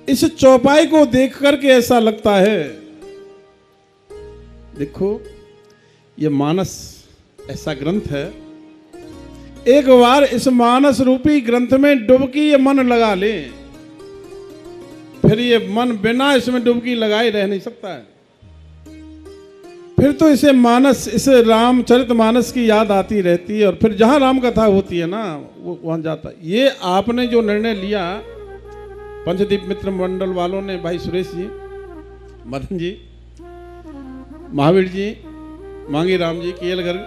इस चौपाई को देख करके ऐसा लगता है, देखो ये मानस ऐसा ग्रंथ है, एक बार इस मानस रूपी ग्रंथ में डुबकी ये मन लगा ले, फिर ये मन बिना इसमें डुबकी लगाए रह नहीं सकता है। फिर तो इसे मानस, इस रामचरित मानस की याद आती रहती है, और फिर जहां राम कथा होती है ना वो वहां जाता है। ये आपने जो निर्णय लिया पंचदीप मित्र मंडल वालों ने, भाई सुरेश जी, मदन जी, महावीर जी, मांगी राम जी, केएल गर्ग,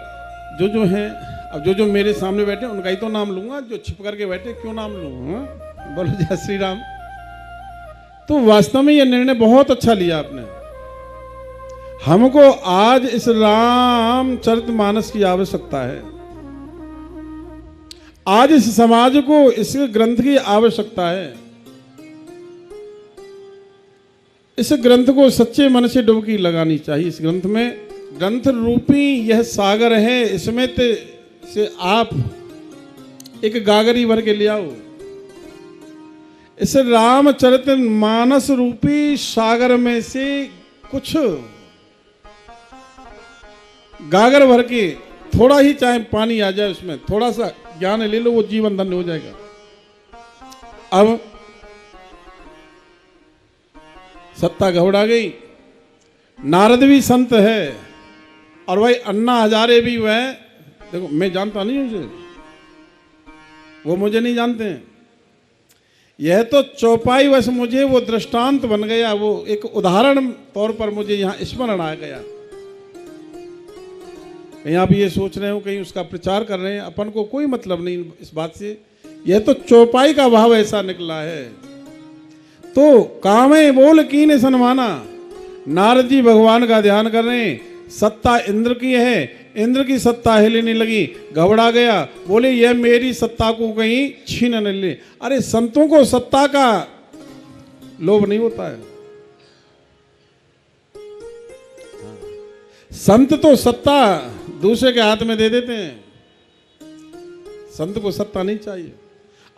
जो हैं, अब जो मेरे सामने बैठे उनका ही तो नाम लूंगा, जो छिप करके बैठे क्यों नाम लूं? बोलो जय श्री राम। तो वास्तव में ये निर्णय बहुत अच्छा लिया आपने। हमको आज इस रामचरितमानस की आवश्यकता है, आज इस समाज को इस ग्रंथ की आवश्यकता है। इस ग्रंथ को सच्चे मन से डुबकी लगानी चाहिए। इस ग्रंथ में, ग्रंथ रूपी यह सागर है, इसमें से आप एक गागरी भर के ले आओ। इस रामचरित मानस रूपी सागर में से कुछ गागर भर के, थोड़ा ही चाहे पानी आ जाए उसमें, थोड़ा सा ज्ञान ले लो, वो जीवन धन्य हो जाएगा। अब सत्ता घबरा गई, नारद भी संत है, और भाई अन्ना हजारे भी वह, देखो मैं जानता नहीं उसे, वो मुझे नहीं जानते हैं। यह तो चौपाई वैसे मुझे वो दृष्टांत बन गया, वो एक उदाहरण तौर पर मुझे यहां स्मरण आ गया। कहीं आप ये सोच रहे हो कहीं उसका प्रचार कर रहे हैं, अपन को कोई मतलब नहीं इस बात से। यह तो चौपाई का भाव ऐसा निकला है। तो कामे बोल कीने सनमाना, नारद जी भगवान का ध्यान कर रहे हैं, सत्ता इंद्र की है, इंद्र की सत्ता हिलने लगी, घबरा गया, बोले यह मेरी सत्ता को कहीं छीन न ले। अरे संतों को सत्ता का लोभ नहीं होता है। संत तो सत्ता दूसरे के हाथ में दे देते हैं, संत को सत्ता नहीं चाहिए।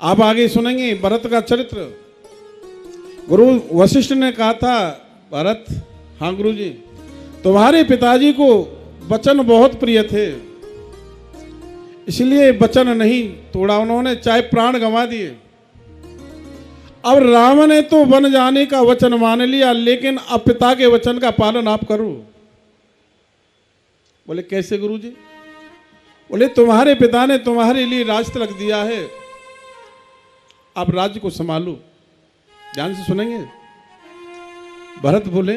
आप आगे सुनेंगे भरत का चरित्र। गुरु वशिष्ठ ने कहा था, भरत, हाँ गुरु जी, तुम्हारे पिताजी को वचन बहुत प्रिय थे, इसलिए वचन नहीं तोड़ा उन्होंने, चाहे प्राण गंवा दिए। अब राम ने तो वन जाने का वचन मान लिया, लेकिन अब पिता के वचन का पालन आप करो। बोले कैसे गुरुजी? बोले तुम्हारे पिता ने तुम्हारे लिए राज तिलक दिया है, आप राज्य को संभालो। ध्यान से सुनेंगे। भरत बोले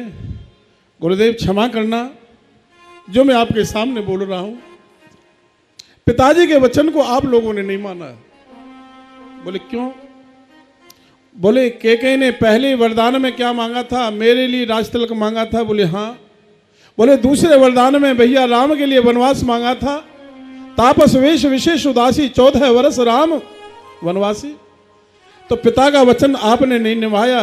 गुरुदेव क्षमा करना, जो मैं आपके सामने बोल रहा हूं, पिताजी के वचन को आप लोगों ने नहीं माना। बोले क्यों? बोले केके ने पहले वरदान में क्या मांगा था? मेरे लिए राज तिलक मांगा था। बोले हाँ। बोले दूसरे वरदान में भैया राम के लिए वनवास मांगा था, तापस वेश विशेष उदासी, 14 वर्ष राम वनवासी। तो पिता का वचन आपने नहीं निभाया,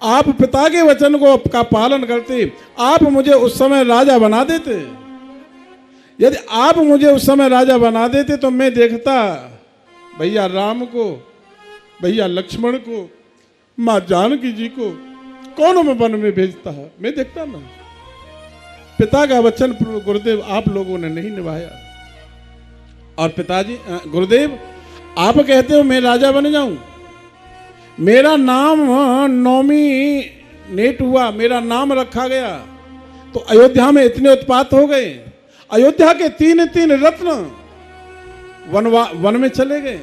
आप पिता के वचन को का पालन करते, आप मुझे उस समय राजा बना देते। यदि आप मुझे उस समय राजा बना देते तो मैं देखता भैया राम को, भैया लक्ष्मण को, माँ जानकी जी को कौन में वन में भेजता है, मैं देखता ना। पिता का वचन गुरुदेव आप लोगों ने नहीं निभाया। और पिताजी, गुरुदेव आप कहते हो मैं राजा बन जाऊं, मेरा नाम नॉमिनेट हुआ, मेरा नाम रखा गया, तो अयोध्या में इतने उत्पात हो गए, अयोध्या के 3 रत्न वन में चले गए,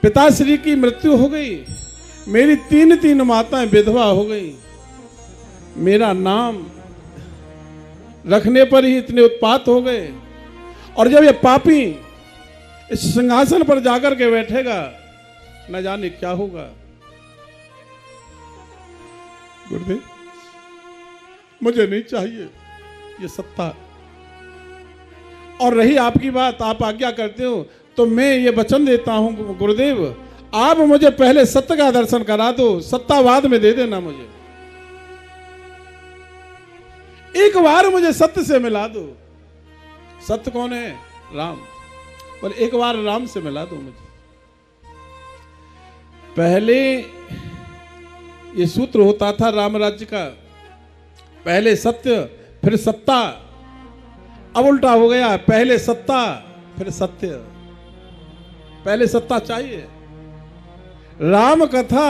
पिताश्री की मृत्यु हो गई, मेरी 3 माताएं विधवा हो गई, मेरा नाम रखने पर ही इतने उत्पात हो गए। और जब ये पापी इस सिंहासन पर जाकर के बैठेगा, न जाने क्या होगा। गुरुदेव मुझे नहीं चाहिए ये सत्ता। और रही आपकी बात, आप आज्ञा करते हो तो मैं ये वचन देता हूं गुरुदेव, आप मुझे पहले सत्य का दर्शन करा दो, सत्तावाद में दे देना मुझे, एक बार मुझे सत्य से मिला दो। सत्य कौन है? राम। और एक बार राम से मिला दो मुझे। पहले ये सूत्र होता था राम राज्य का, पहले सत्य फिर सत्ता। अब उल्टा हो गया, पहले सत्ता फिर सत्य। पहले सत्ता चाहिए। राम कथा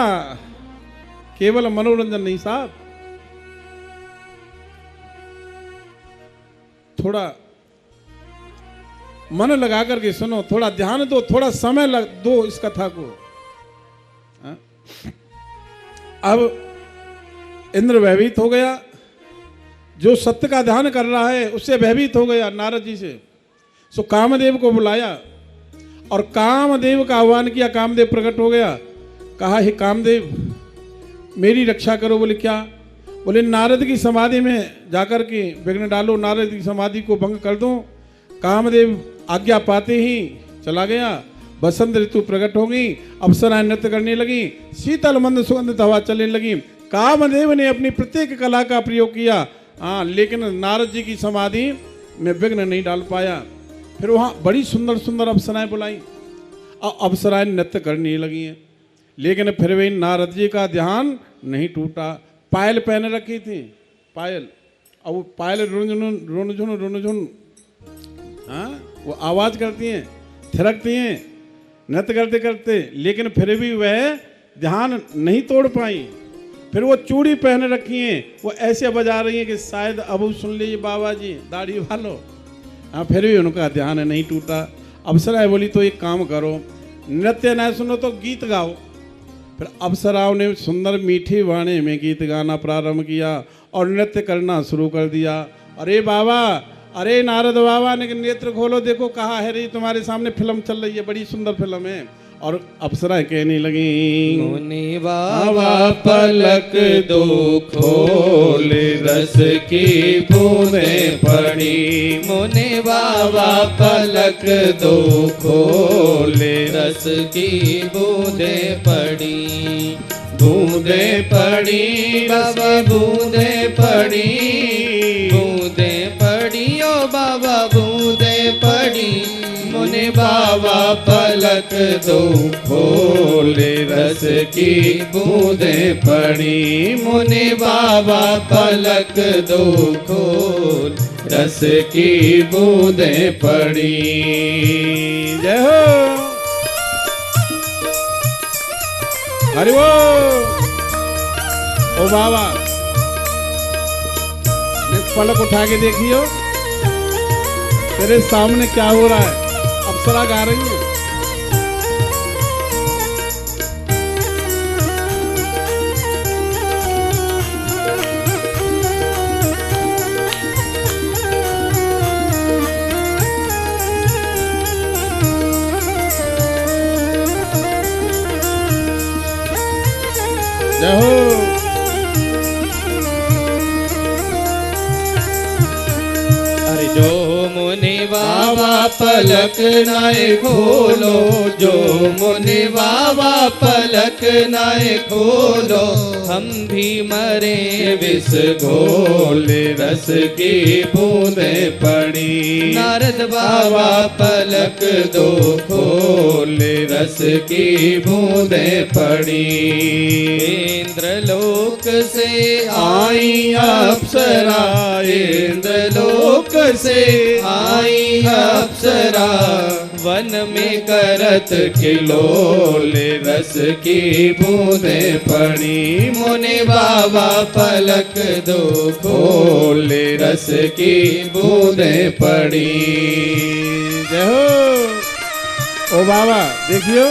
केवल मनोरंजन नहीं साहब, थोड़ा मन लगा करके सुनो, थोड़ा ध्यान दो, थोड़ा समय दो इस कथा को। हा? अब इंद्र भयभीत हो गया, जो सत्य का ध्यान कर रहा है उससे भयभीत हो गया नारद जी से। सो कामदेव को बुलाया और कामदेव का आह्वान किया। कामदेव प्रकट हो गया, कहा हे कामदेव मेरी रक्षा करो। बोले क्या? बोले नारद की समाधि में जाकर के विघ्न डालो, नारद की समाधि को भंग कर दो। कामदेव आज्ञा पाते ही चला गया। बसंत ऋतु प्रकट हो गई, अप्सराएं नृत्य करने लगी, शीतल मंद सुगंधित हवा चलने लगी। कामदेव ने अपनी प्रत्येक कला का प्रयोग किया, हाँ, लेकिन नारद जी की समाधि में विघ्न नहीं डाल पाया। फिर वहाँ बड़ी सुंदर सुंदर अप्सराएं बुलाई और अप्सराएं नृत्य करने लगी हैं, लेकिन फिर भी नारद जी का ध्यान नहीं टूटा। पायल पहने रखी थी, पायल, अब वो पायल रुनझुन रुनझुन, हाँ, वो आवाज करती हैं, थिरकती हैं नृत्य करते करते, लेकिन फिर भी वह ध्यान नहीं तोड़ पाई। फिर वो चूड़ी पहने रखी हैं, वो ऐसे बजा रही हैं कि शायद अब सुन लीजिए बाबा जी दाढ़ी वालो, हाँ, फिर भी उनका ध्यान नहीं टूटा। अप्सराएं बोली तो एक काम करो, नृत्य न सुनो तो गीत गाओ। फिर अप्सराओं ने सुंदर मीठी वाणी में गीत गाना प्रारंभ किया और नृत्य करना शुरू कर दिया। अरे बाबा, अरे नारद बाबा ने नेत्र खोलो, देखो कहाँ है रे, तुम्हारे सामने फिल्म चल रही है, बड़ी सुंदर फिल्म है। और अप्सराएं कहने लगी, मुनि बाबा पलक दो खोल, रस की बूंदें पड़ी। मुनि बाबा पलक दो खोल, रस की बूंदें पड़ी। बूंदें पड़ी बाबा, बूंदें पड़ी, बूंदें पड़ी ओ बाबा, बूंदें पड़ी। मुनि बाबा पलक दो खोल, रस की बूंदें पड़ी। मुनि बाबा पलक दो खोल, रस की बूंदें पड़ी। जय हो, हरि बोल। ओ बाबा, पलक उठा के देखियो तेरे सामने क्या हो रहा है। अप्सरा गा रही है। जय हो। अरे जो मुनि बाबा पलक नाए खोलो, जो मुनि बाबा पलक नाए खोलो, हम भी मरे विष घोल, रस की बूंदें पड़ी। नारद बाबा पलक दो खोल, रस की बूंदें पड़ी। इंद्रलोक से आई अप्सरा, इंद्रलोक से आई अप्सरा, वन में करत किलोल, रस की बूंदें पड़ी। मुनि बाबा पलक दो खोल, रस की बूंदें पड़ी। जय हो। ओ बाबा देखियो,